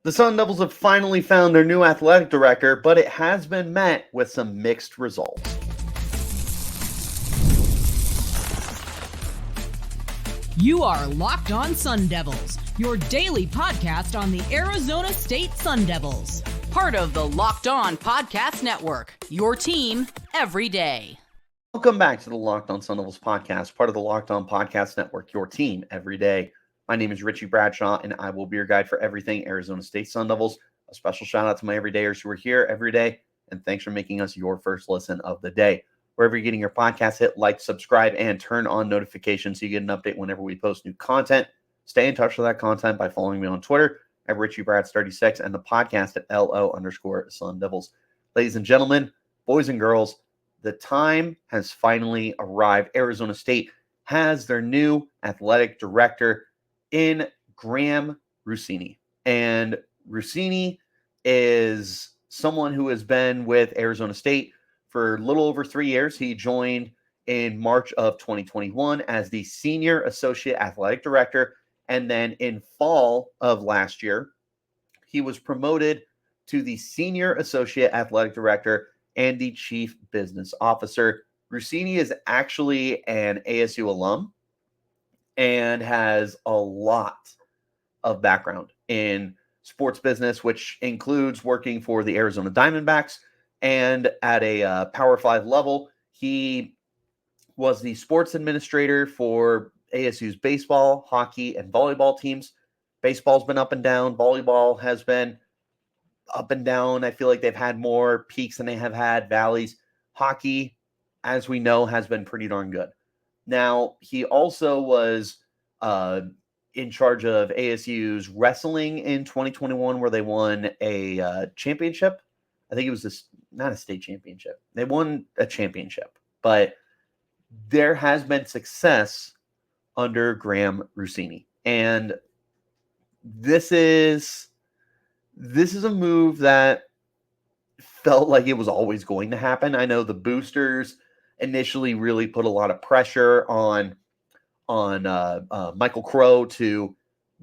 The Sun Devils have finally found their new athletic director, but it has been met with some mixed results. You are Locked On Sun Devils, your daily podcast on the Arizona State Sun Devils. Part of the Locked On Podcast Network, your team every day. Welcome back to the Locked On Sun Devils podcast, part of the Locked On Podcast Network, your team every day. My name is Richie Bradshaw, and I will be your guide for everything Arizona State Sun Devils. A special shout out to my everydayers who are here every day, and thanks for making us your first listen of the day. Wherever you're getting your podcast, hit like, subscribe, and turn on notifications so you get an update whenever we post new content. Stay in touch with that content by following me on Twitter at RichieBrads36 and the podcast at LO_Sun Devils. Ladies and gentlemen, boys and girls, the time has finally arrived. Arizona State has their new athletic director in Graham Rossini. And Rossini is someone who has been with Arizona State for a little over 3 years. He joined in March of 2021 as the Senior Associate Athletic Director. And then in fall of last year, he was promoted to the Senior Associate Athletic Director and the Chief Business Officer. Rossini is actually an ASU alum and has a lot of background in sports business, which includes working for the Arizona Diamondbacks. And at a Power 5 level, he was the sports administrator for ASU's baseball, hockey, and volleyball teams. Baseball's been up and down. Volleyball has been up and down. I feel like they've had more peaks than they have had valleys. Hockey, as we know, has been pretty darn good. Now, he also was in charge of ASU's wrestling in 2021, where they won a championship. I think it was not a state championship. They won a championship, but there has been success under Graham Rossini. And this is a move that felt like it was always going to happen. I know the boosters initially really put a lot of pressure on Michael Crow to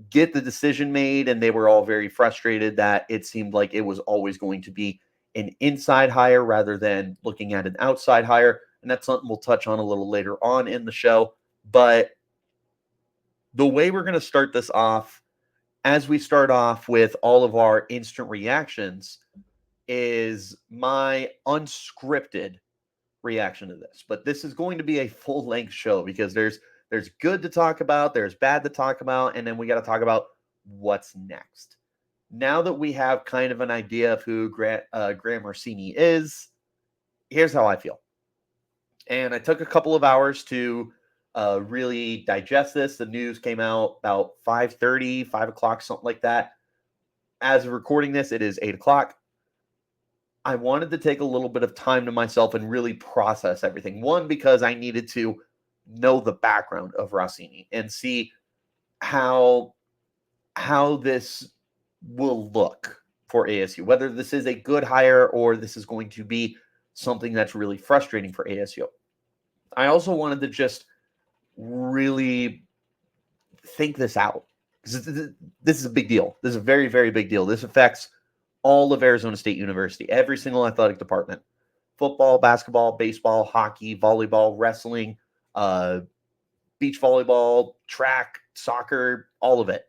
get the decision made, and they were all very frustrated that it seemed like it was always going to be an inside hire rather than looking at an outside hire. And that's something we'll touch on a little later on in the show. But the way we're going to start this off, as we start off with all of our instant reactions, is my unscripted reaction to this. But this is going to be a full-length show because there's good to talk about, there's bad to talk about, and then we got to talk about what's next. Now that we have kind of an idea of who Graham Rossini is, here's how I feel. And I took a couple of hours to really digest this. The news came out about 5:30, 5 o'clock, something like that. As of recording this, it is 8 o'clock. I wanted to take a little bit of time to myself and really process everything. One, because I needed to know the background of Rossini and see how this will look for ASU, whether this is a good hire or this is going to be something that's really frustrating for ASU. I also wanted to just really think this out, because this is a big deal. This is a very, very big deal. This affects all of Arizona State University, every single athletic department: football, basketball, baseball, hockey, volleyball, wrestling, beach volleyball, track, soccer, all of it.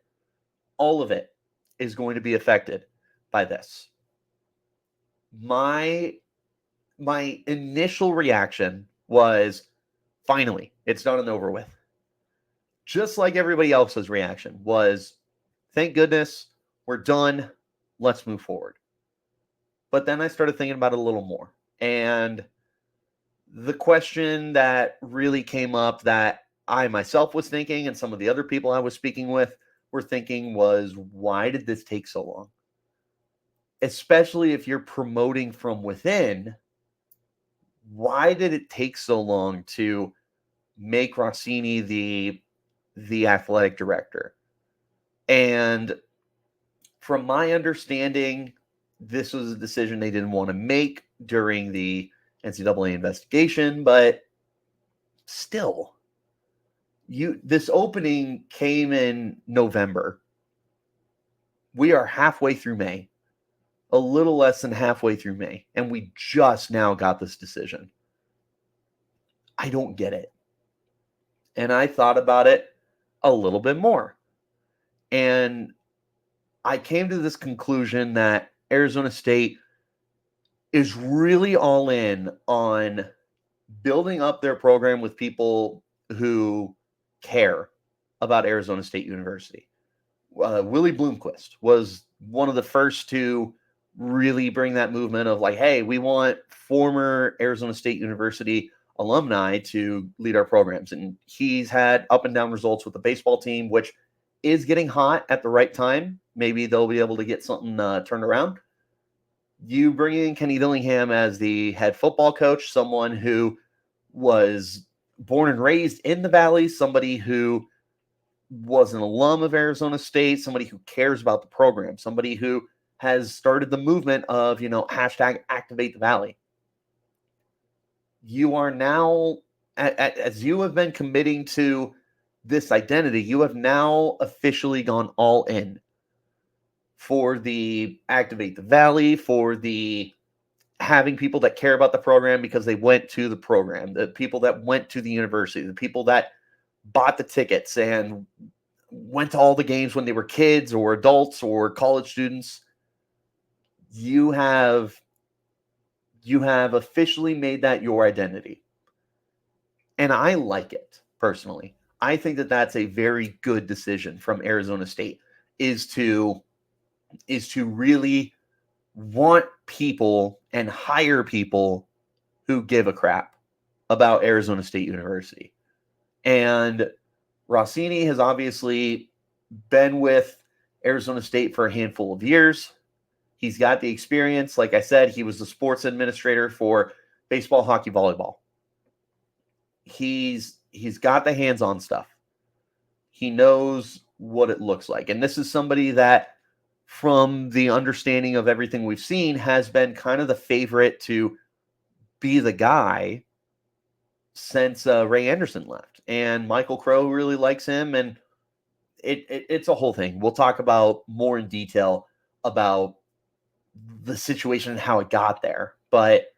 All of it is going to be affected by this. My initial reaction was, finally, it's done and over with. Just like everybody else's reaction was, thank goodness, we're done, let's move forward. But then I started thinking about it a little more. And the question that really came up that I myself was thinking, and some of the other people I was speaking with were thinking, was, why did this take so long? Especially if you're promoting from within, why did it take so long to make Rossini the athletic director? And from my understanding, this was a decision they didn't want to make during the NCAA investigation, but still, this opening came in November. We are halfway through May, a little less than halfway through May, and we just now got this decision. I don't get it. And I thought about it a little bit more. And I came to this conclusion that Arizona State is really all in on building up their program with people who care about Arizona State University. Willie Bloomquist was one of the first to really bring that movement of like, hey, we want former Arizona State University alumni to lead our programs. And he's had up and down results with the baseball team, which is getting hot at the right time. Maybe they'll be able to get something turned around. You bring in Kenny Dillingham as the head football coach, someone who was born and raised in the Valley, somebody who was an alum of Arizona State, somebody who cares about the program, somebody who has started the movement of, hashtag activate the Valley. You are now, as you have been committing to this identity, you have now officially gone all in for the activate the Valley, for the having people that care about the program because they went to the program, the people that went to the university, the people that bought the tickets and went to all the games when they were kids or adults or college students. You have officially made that your identity. And I like it personally. I think that that's a very good decision from Arizona State is to really want people and hire people who give a crap about Arizona State University. And Rossini has obviously been with Arizona State for a handful of years. He's got the experience. Like I said, he was the sports administrator for baseball, hockey, volleyball. He's got the hands-on stuff. He knows what it looks like. And this is somebody that, from the understanding of everything we've seen, has been kind of the favorite to be the guy since Ray Anderson left. And Michael Crow really likes him, and it's a whole thing. We'll talk about more in detail about the situation and how it got there. But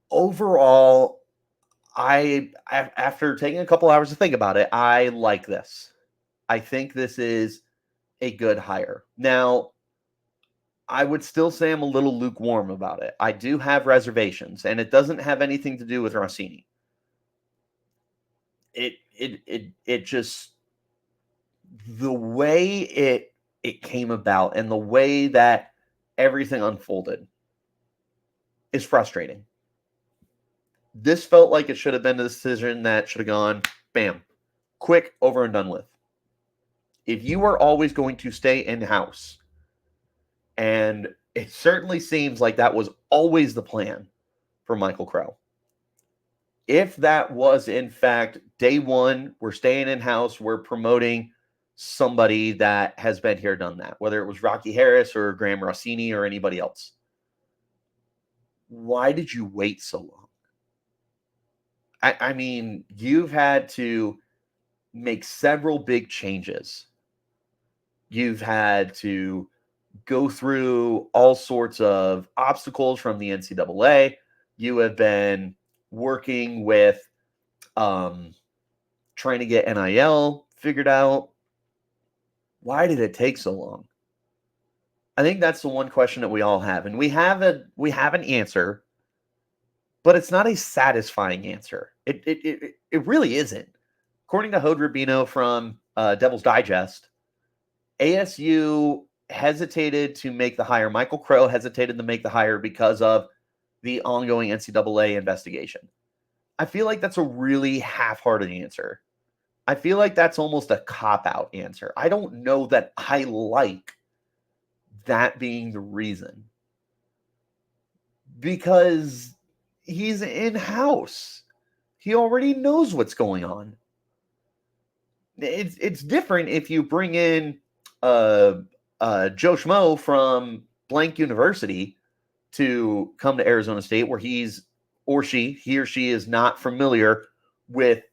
overall, after taking a couple hours to think about it, I like this. I think this is a good hire. Now, I would still say I'm a little lukewarm about it. I do have reservations, and it doesn't have anything to do with Rossini. It just, the way it came about and the way that everything unfolded is frustrating. This felt like it should have been a decision that should have gone, bam, quick, over and done with. If you are always going to stay in-house, and it certainly seems like that was always the plan for Michael Crow. If that was, in fact, day one, we're staying in-house, we're promoting somebody that has been here, done that, whether it was Rocky Harris or Graham Rossini or anybody else. Why did you wait so long? I mean, you've had to make several big changes. You've had to go through all sorts of obstacles from the NCAA. You have been working with trying to get NIL figured out. Why did it take so long? I think that's the one question that we all have. And we have an answer, but it's not a satisfying answer. It really isn't. According to Hode Rubino from Devil's Digest, ASU hesitated to make the hire. Michael Crow hesitated to make the hire because of the ongoing NCAA investigation. I feel like that's a really half-hearted answer. I feel like that's almost a cop-out answer. I don't know that I like that being the reason. Because he's in-house. He already knows what's going on. It's different if you bring in Joe Schmo from blank university to come to Arizona State, where he or she is not familiar with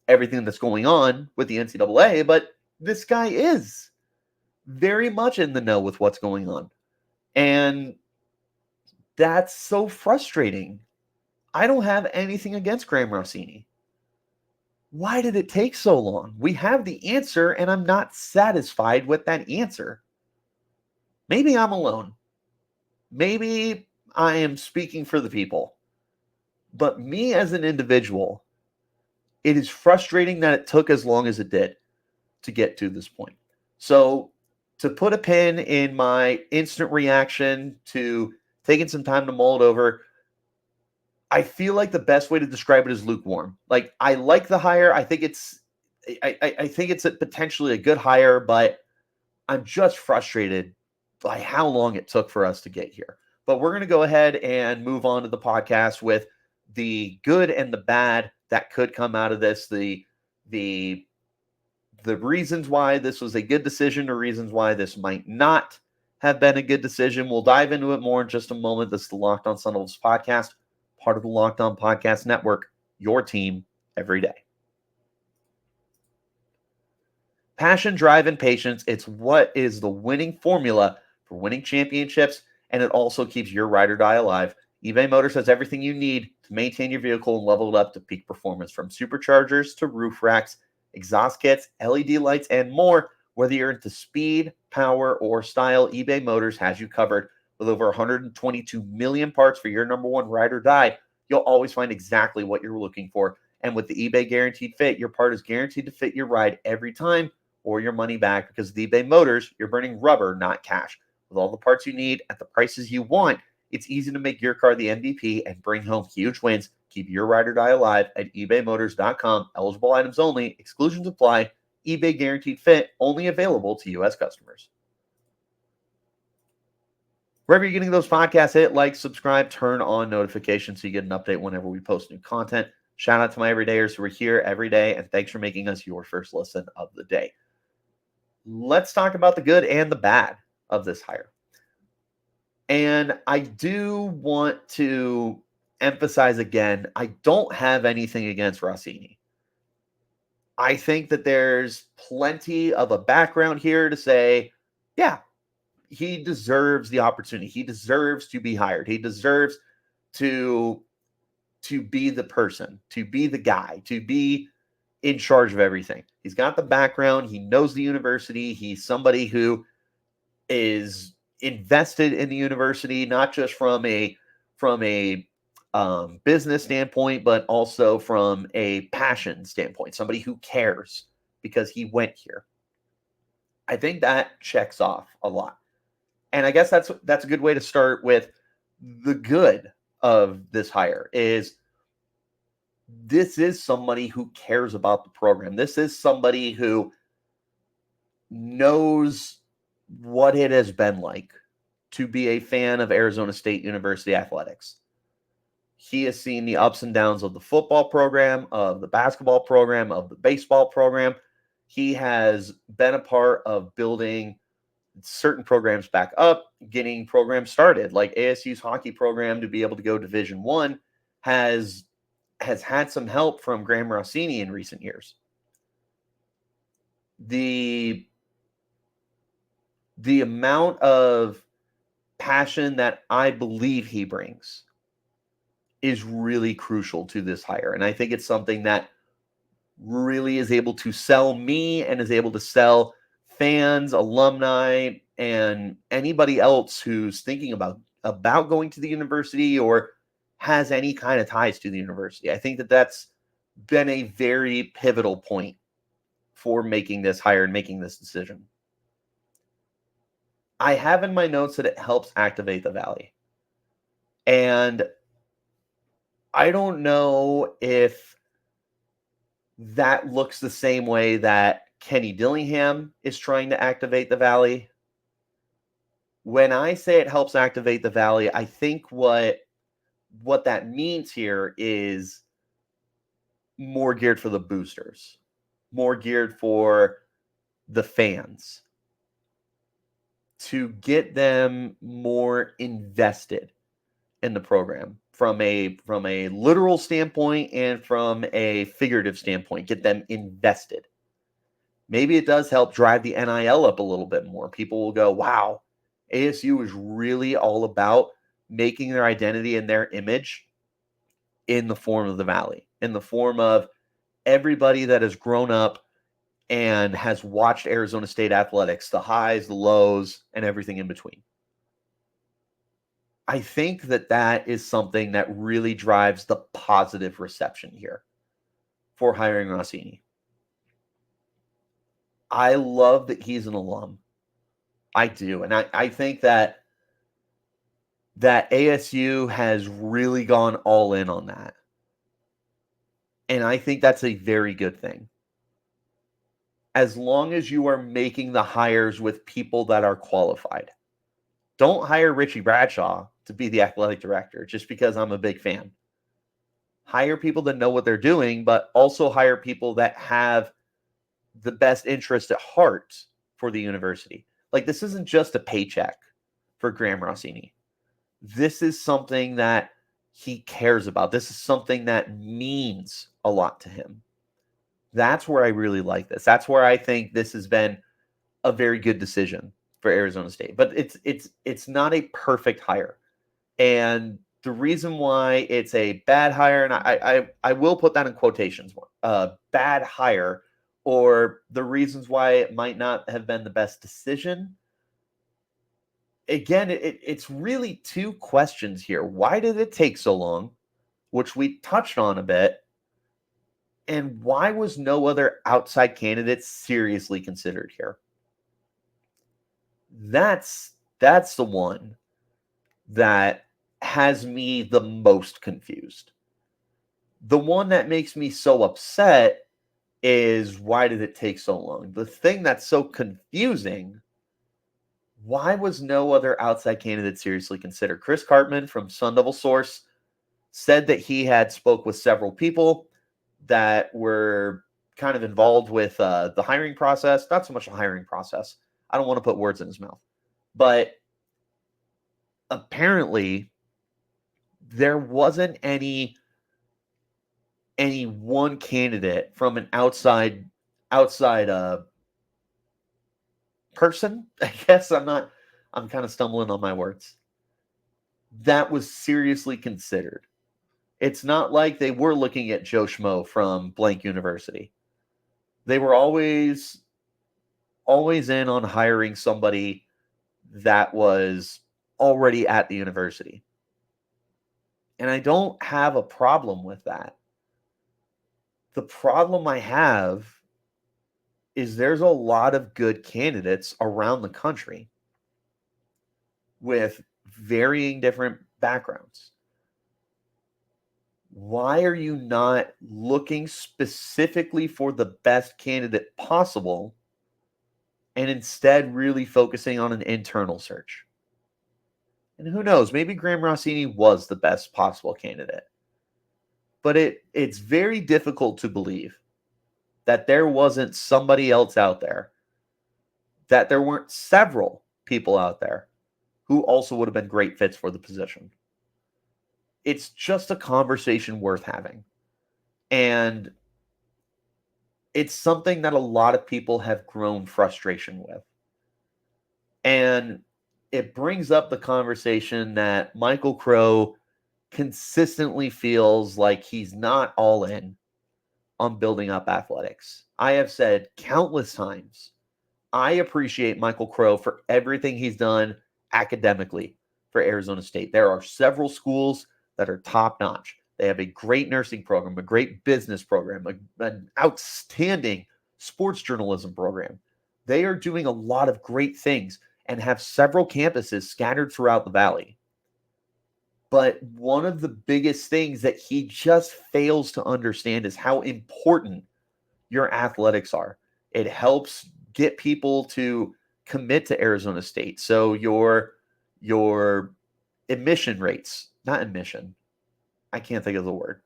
everything that's going on with the NCAA, but this guy is. very much in the know with what's going on. And that's so frustrating. I don't have anything against Graham Rossini. Why did it take so long? We have the answer, and I'm not satisfied with that answer. Maybe I'm alone. Maybe I am speaking for the people. But me as an individual, it is frustrating that it took as long as it did to get to this point. So, to put a pin in my instant reaction to taking some time to mull it over, I feel like the best way to describe it is lukewarm. Like, I like the hire. I think it's potentially a good hire, but I'm just frustrated by how long it took for us to get here. But we're going to go ahead and move on to the podcast with the good and the bad that could come out of this, the reasons why this was a good decision, or reasons why this might not have been a good decision. We'll dive into it more in just a moment. This is the Locked On Sun Devils podcast, part of the Locked On Podcast Network, your team every day. Passion, drive, and patience. It's what is the winning formula for winning championships, and it also keeps your ride or die alive. eBay Motors has everything you need to maintain your vehicle and level it up to peak performance, from superchargers to roof racks, exhaust kits, LED lights, and more. Whether you're into speed, power, or style, eBay Motors has you covered. With over 122 million parts for your number one ride or die, you'll always find exactly what you're looking for. And with the eBay Guaranteed Fit, your part is guaranteed to fit your ride every time, or your money back, because with eBay Motors, you're burning rubber, not cash. With all the parts you need at the prices you want, it's easy to make your car the MVP and bring home huge wins. Keep your ride or die alive at ebaymotors.com. Eligible items only. Exclusions apply. eBay Guaranteed Fit, only available to U.S. customers. Wherever you're getting those podcasts, hit like, subscribe, turn on notifications so you get an update whenever we post new content. Shout out to my everydayers who are here every day, and thanks for making us your first listen of the day. Let's talk about the good and the bad of this hire. And I do want to emphasize again, I don't have anything against Rossini. I think that there's plenty of a background here to say, yeah, he deserves the opportunity. He deserves to be hired. He deserves to be the person, to be the guy, to be in charge of everything. He's got the background. He knows the university. He's somebody who is invested in the university, not just from a business standpoint, but also from a passion standpoint. Somebody who cares because he went here. I think that checks off a lot. And I guess that's a good way to start with the good of this hire. Is this is somebody who cares about the program. This is somebody who knows what it has been like to be a fan of Arizona State University athletics. He has seen the ups and downs of the football program, of the basketball program, of the baseball program. He has been a part of building certain programs back up, getting programs started, like ASU's hockey program to be able to go Division I has had some help from Graham Rossini in recent years. The amount of passion that I believe he brings is really crucial to this hire. And I think it's something that really is able to sell me and is able to sell fans, alumni, and anybody else who's thinking about going to the university or has any kind of ties to the university. I think that that's been a very pivotal point for making this hire and making this decision. I have in my notes that it helps activate the Valley. And I don't know if that looks the same way that Kenny Dillingham is trying to activate the Valley. When I say it helps activate the Valley, I think what that means here is more geared for the boosters, more geared for the fans, to get them more invested in the program from a literal standpoint and from a figurative standpoint. Get them invested. Maybe it does help drive the NIL up a little bit more. People will go, wow, ASU is really all about making their identity and their image in the form of the Valley, in the form of everybody that has grown up and has watched Arizona State athletics, the highs, the lows, and everything in between. I think that is something that really drives the positive reception here for hiring Rossini. I love that he's an alum. I do. And I think that ASU has really gone all in on that. And I think that's a very good thing. As long as you are making the hires with people that are qualified. Don't hire Richie Bradshaw to be the athletic director just because I'm a big fan. Hire people that know what they're doing, but also hire people that have the best interest at heart for the university. Like, this isn't just a paycheck for Graham Rossini. This is something that he cares about. This is something that means a lot to him. That's where I really like this. That's where I think this has been a very good decision for Arizona State. But it's not a perfect hire. And the reason why it's a bad hire, and I will put that in quotations, bad hire, or the reasons why it might not have been the best decision. Again, it's really two questions here. Why did it take so long, which we touched on a bit, and why was no other outside candidate seriously considered here? That's the one that has me the most confused. The one that makes me so upset is, why did it take so long? The thing that's so confusing, why was no other outside candidate seriously considered? Chris Cartman from Sun Devil Source said that he had spoke with several people that were kind of involved with the hiring process. Not so much a hiring process. I don't want to put words in his mouth. But apparently there wasn't any one candidate from an outside person. I guess I'm kind of stumbling on my words. That was seriously considered. It's not like they were looking at Joe Schmo from blank university. They were always in on hiring somebody that was already at the university. And I don't have a problem with that. The problem I have is there's a lot of good candidates around the country with varying different backgrounds. Why are you not looking specifically for the best candidate possible and instead really focusing on an internal search? And who knows, maybe Graham Rossini was the best possible candidate. But it's very difficult to believe that there wasn't somebody else out there, that there weren't several people out there who also would have been great fits for the position. It's just a conversation worth having. And it's something that a lot of people have grown frustration with. And it brings up the conversation that Michael Crow consistently feels like he's not all in on building up athletics. I have said countless times, I appreciate Michael Crow for everything he's done academically for Arizona State. There are several schools that are top-notch. They have a great nursing program, a great business program, an outstanding sports journalism program. They are doing a lot of great things and have several campuses scattered throughout the valley. But one of the biggest things that he just fails to understand is how important your athletics are. It helps get people to commit to Arizona State. So your admission rates, not admission, I can't think of the word.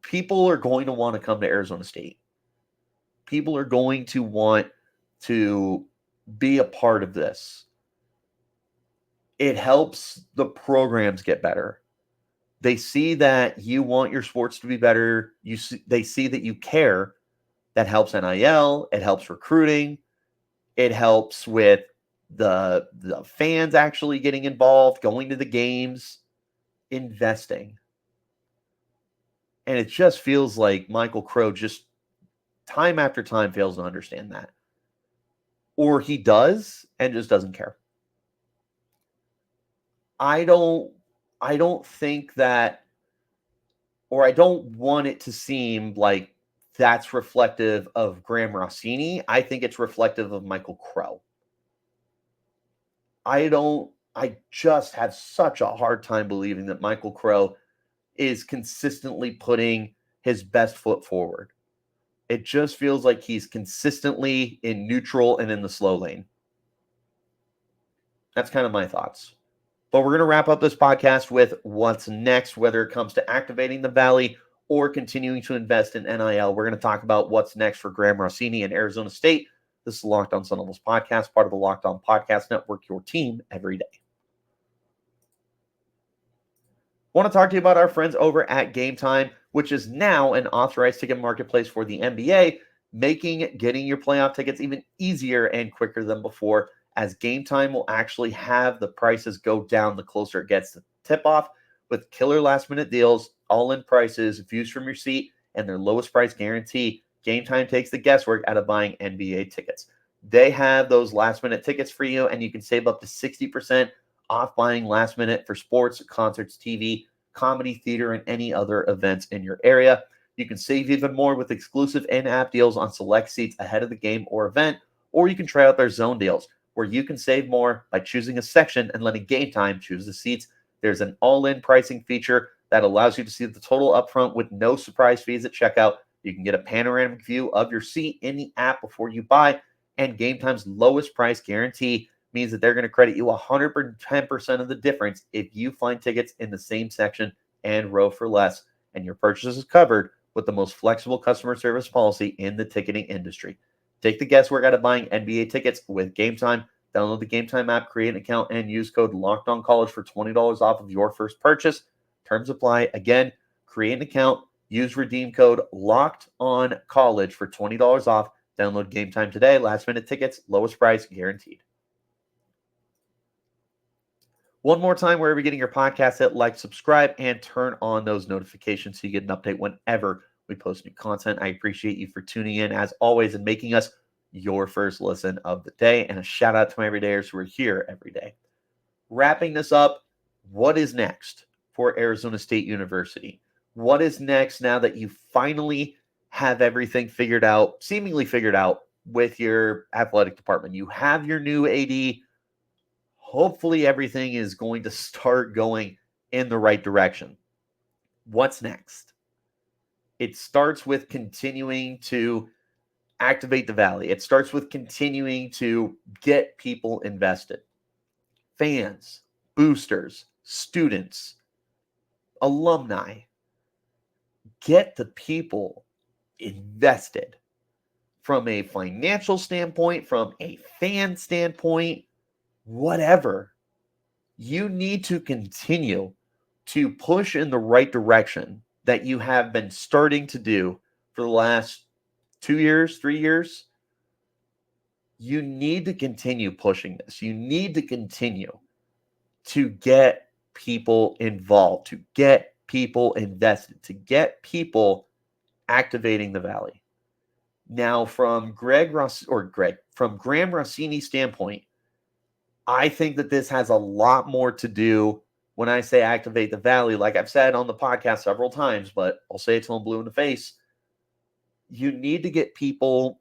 People are going to want to come to Arizona State. People are going to want to be a part of this. It helps the programs get better. They see that you want your sports to be better. They see that you care, That helps NIL. It helps recruiting. It helps with the fans actually getting involved, going to the games, investing. And it just feels like Michael Crow just time after time fails to understand that. Or he does and just doesn't care. I don't think that, or I don't want it to seem like that's reflective of Graham Rossini. I think it's reflective of Michael Crow. I just have such a hard time believing that Michael Crow is consistently putting his best foot forward. It just feels like he's consistently in neutral and in the slow lane. That's kind of my thoughts. But we're going to wrap up this podcast with what's next, whether it comes to activating the Valley or continuing to invest in NIL. We're going to talk about what's next for Graham Rossini and Arizona State. This is Locked On Sun Devils podcast, part of the Locked On Podcast Network, your team every day. I want to talk to you about our friends over at Game Time, which is now an authorized ticket marketplace for the NBA, making getting your playoff tickets even easier and quicker than before, as Game Time will actually have the prices go down the closer it gets to tip-off with killer last-minute deals, all-in prices, views from your seat, and their lowest price guarantee. Game Time takes the guesswork out of buying NBA tickets. They have those last-minute tickets for you, and you can save up to 60% off buying last minute for sports, concerts, TV, comedy, theater, and any other events in your area. You can save even more with exclusive in-app deals on select seats ahead of the game or event, or you can try out their zone deals, where you can save more by choosing a section and letting Game Time choose the seats. There's an all-in pricing feature that allows you to see the total upfront with no surprise fees at checkout. You can get a panoramic view of your seat in the app before you buy, and Game Time's lowest price guarantee means that they're going to credit you 110% of the difference if you find tickets in the same section and row for less, and your purchase is covered with the most flexible customer service policy in the ticketing industry. Take the guesswork out of buying NBA tickets with Game Time. Download the Game Time app, create an account, and use code LOCKEDONCollege for $20 off of your first purchase. Terms apply. Again, create an account, use redeem code LOCKEDONCollege for $20 off. Download Game Time today. Last minute tickets, lowest price guaranteed. One more time, wherever you're getting your podcast, hit like, subscribe, and turn on those notifications so you get an update whenever we post new content. I appreciate you for tuning in, as always, and making us your first listen of the day. And a shout out to my everydayers who are here every day. Wrapping this up, what is next for Arizona State University? What is next now that you finally have everything figured out, seemingly figured out with your athletic department? You have your new AD. Hopefully everything is going to start going in the right direction. What's next? It starts with continuing to activate the Valley. It starts with continuing to get people invested. Fans, boosters, students, alumni. Get the people invested from a financial standpoint, from a fan standpoint, whatever. You need to continue to push in the right direction that you have been starting to do for the last 2 years, 3 years. You need to continue pushing this. You need to continue to get people involved, to get people invested, to get people activating the Valley. Now, from Graham Rossini's standpoint, I think that this has a lot more to do when I say activate the Valley. Like I've said on the podcast several times, but I'll say it till I'm blue in the face. You need to get people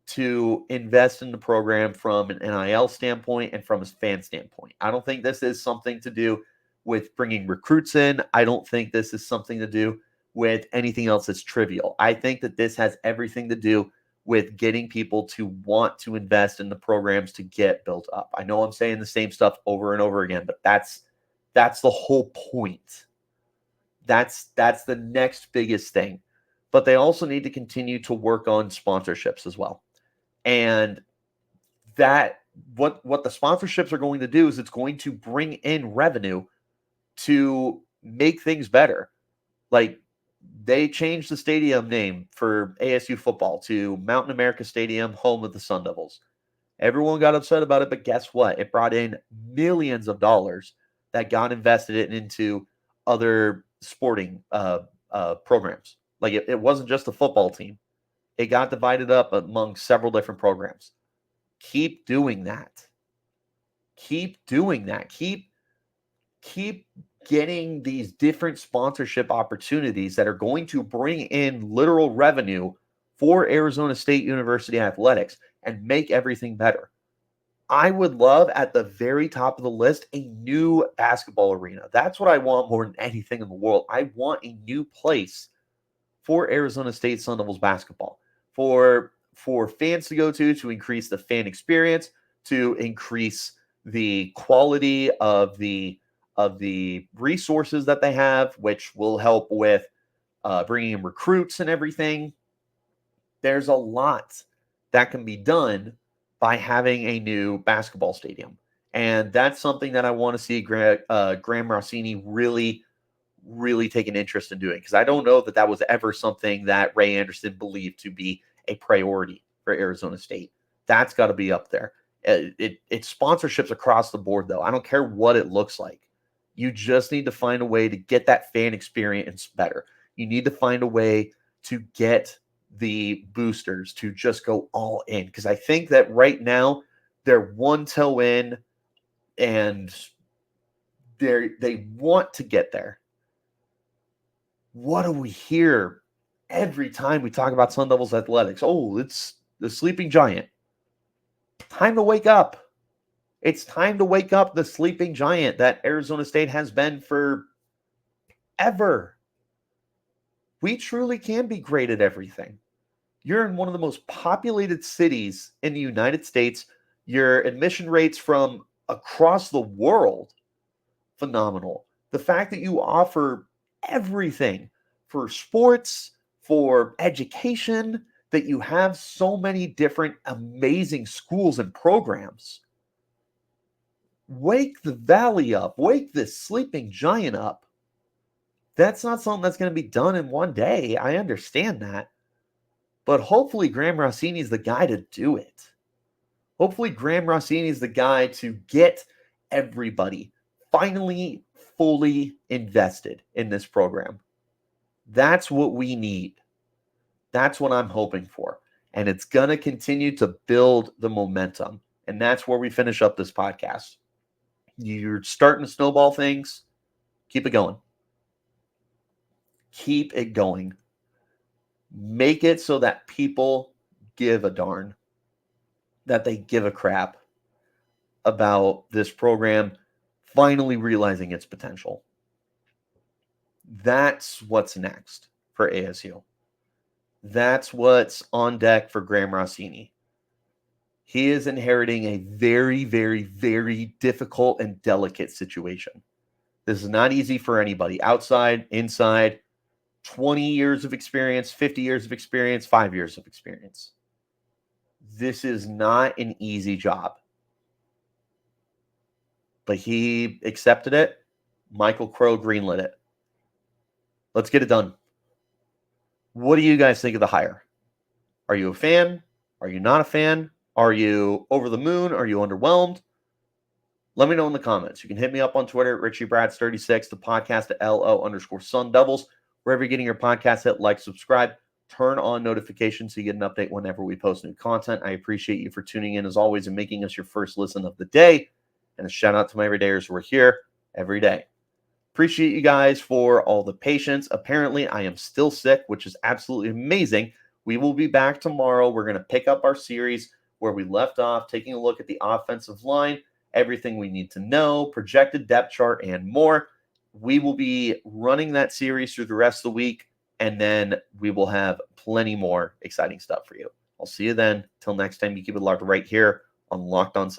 to invest in the program from an NIL standpoint and from a fan standpoint. I don't think this is something to do with bringing recruits in. I don't think this is something to do with anything else that's trivial. I think that this has everything to do with getting people to want to invest in the programs to get built up. I know I'm saying the same stuff over and over again, but that's the whole point. That's the next biggest thing. But they also need to continue to work on sponsorships as well. And that what the sponsorships are going to do is it's going to bring in revenue to make things better. Like They changed the stadium name for ASU football to Mountain America Stadium, home of the Sun Devils. Everyone got upset about it, but guess what? It brought in millions of dollars that got invested into other sporting programs. Like it wasn't just the football team. It got divided up among several different programs. Keep doing that. Keep doing that. Keep getting these different sponsorship opportunities that are going to bring in literal revenue for Arizona State University athletics and make everything better. I would love at the very top of the list a new basketball arena. That's what I want more than anything in the world. I want a new place for Arizona State Sun Devils basketball, for fans to go to increase the fan experience, to increase the quality of the resources that they have, which will help with bringing in recruits and everything. There's a lot that can be done by having a new basketball stadium. And that's something that I want to see Graham Rossini really take an interest in doing, because I don't know that was ever something that Ray Anderson believed to be a priority for Arizona State. That's got to be up there. It's sponsorships across the board, though. I don't care what it looks like. You just need to find a way to get that fan experience better. You need to find a way to get the boosters to just go all in, because I think that right now they're one toe in and they want to get there. What do we hear every time we talk about Sun Devils athletics? Oh, it's the sleeping giant. Time to wake up. It's time to wake up the sleeping giant that Arizona State has been for ever. We truly can be great at everything. You're in one of the most populated cities in the United States. Your admission rates from across the world, phenomenal. The fact that you offer everything for sports, for education, that you have so many different amazing schools and programs. Wake the valley up. Wake this sleeping giant up. That's not something that's going to be done in one day. I understand that. But hopefully Graham Rossini is the guy to do it. Hopefully Graham Rossini is the guy to get everybody finally fully invested in this program. That's what we need. That's what I'm hoping for. And it's going to continue to build the momentum. And that's where we finish up this podcast. You're starting to snowball things. Keep it going. Keep it going. Make it so that people give a darn, that they give a crap about this program finally realizing its potential. That's what's next for ASU. That's what's on deck for Graham Rossini. He is inheriting a very, very, very difficult and delicate situation. This is not easy for anybody. Outside, inside, 20 years of experience, 50 years of experience, 5 years of experience. This is not an easy job. But he accepted it. Michael Crow greenlit it. Let's get it done. What do you guys think of the hire? Are you a fan? Are you not a fan? Are you over the moon? Are you underwhelmed? Let me know in the comments. You can hit me up on Twitter at RichieBrads36, the podcast at LO_Sun Devils. Wherever you're getting your podcast, hit like, subscribe, turn on notifications so you get an update whenever we post new content. I appreciate you for tuning in as always and making us your first listen of the day. And a shout out to my everydayers who are here every day. Appreciate you guys for all the patience. Apparently, I am still sick, which is absolutely amazing. We will be back tomorrow. We're going to pick up our series where we left off, taking a look at the offensive line, everything we need to know, projected depth chart, and more. We will be running that series through the rest of the week, and then we will have plenty more exciting stuff for you. I'll see you then. Till next time, you keep it locked right here on Locked On.